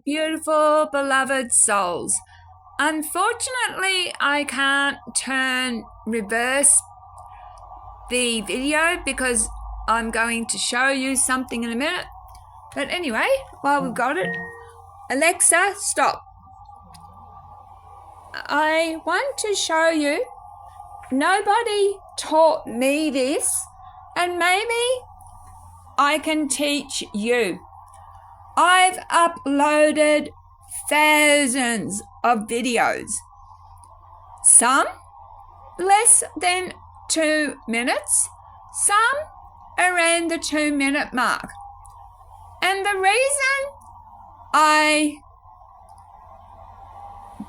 beautiful, beloved souls. Unfortunately, I can't reverse the video because I'm going to show you something in a minute. But anyway, while we've got it, Alexa, stop. I want to show you, nobody taught me this, and maybe I can teach you. I've uploaded thousands of videos, some less than 2 minutes, some around the 2-minute mark. And the reason I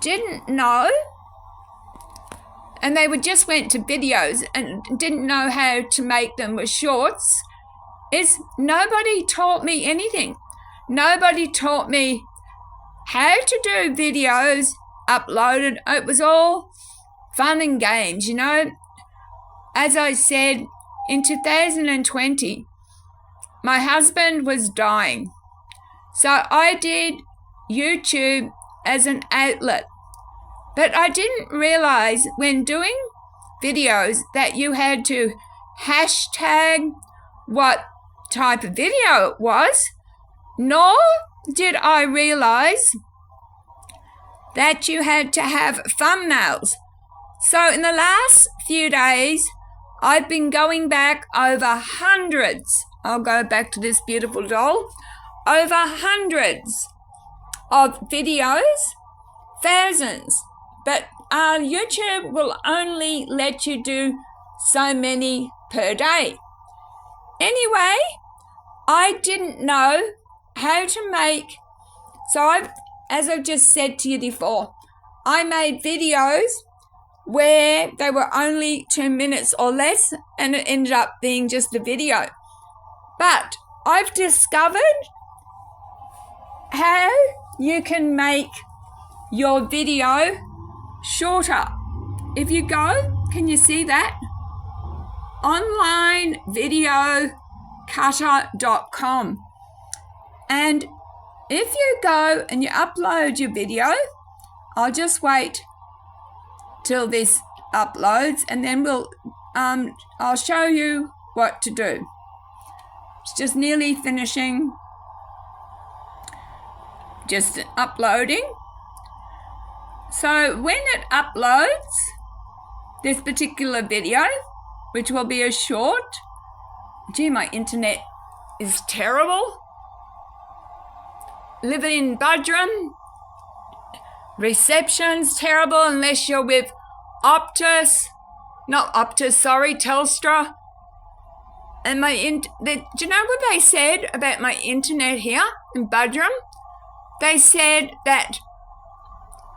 didn't know, and they just went to videos and didn't know how to make them with shorts, is nobody taught me anything. Nobody taught me how to do videos uploaded. It was all fun and games, you know. As I said, in 2020, my husband was dying. So I did YouTube as an outlet. But I didn't realize when doing videos that you had to hashtag what type of video it was, nor did I realize that you had to have thumbnails. So in the last few days, I've been going back over hundreds. I'll go back to this beautiful doll. Over hundreds of videos, thousands. But YouTube will only let you do so many per day. Anyway, I didn't know how to make, as I've just said to you before, I made videos where they were only 2 minutes or less, and it ended up being just a video. But I've discovered how you can make your video shorter. If you go, can you see that? onlinevideocutter.com. And if you go and you upload your video, I'll just wait till this uploads and then I'll show you what to do. It's just nearly finishing, just uploading. So when it uploads this particular video, which will be a short, gee, my internet is terrible. Living in Budrum, reception's terrible unless you're with Telstra. And do you know what they said about my internet here in Budrum? They said that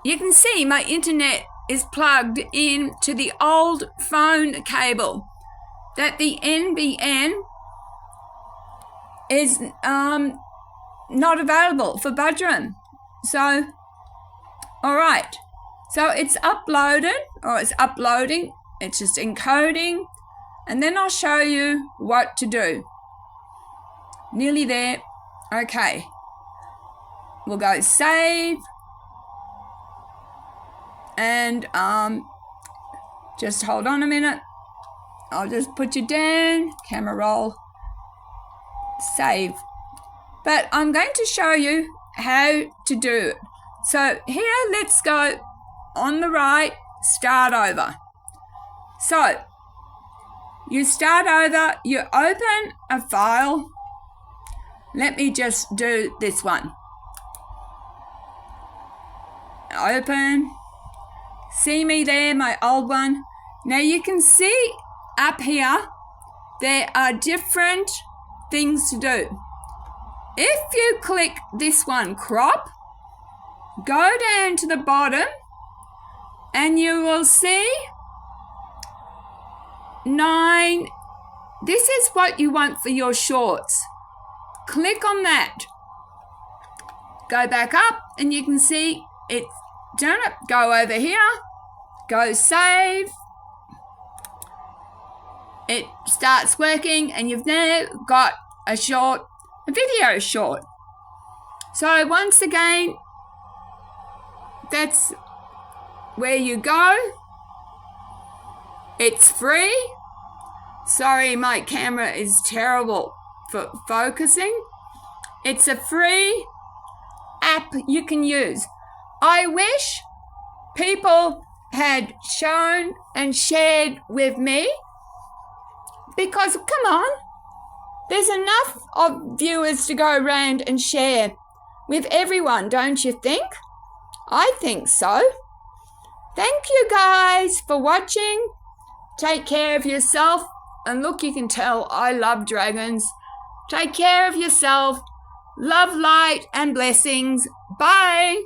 you can see my internet is plugged in to the old phone cable, that the NBN is not available for Budrum. So, all right. So it's uploaded, or it's uploading. It's just encoding. And then I'll show you what to do. Nearly there. Okay. We'll go save. And just hold on a minute. I'll just put you down. Camera roll. Save. But I'm going to show you how to do it. So here, let's go on the right, start over. So you start over, you open a file. Let me just do this one. Open. See me there, my old one. Now you can see up here, there are different things to do. If you click this one, crop, go down to the bottom and you will see 9. This is what you want for your shorts. Click on that. Go back up and you can see it. Turn it. Go over here. Go save. It starts working and you've now got a video short. So once again, that's where you go. It's free. Sorry, my camera is terrible for focusing. It's a free app you can use. I wish people had shown and shared with me, because come on, there's enough of viewers to go around and share with everyone, don't you think? I think so. Thank you guys for watching. Take care of yourself. And look, you can tell I love dragons. Take care of yourself. Love, light, and blessings. Bye.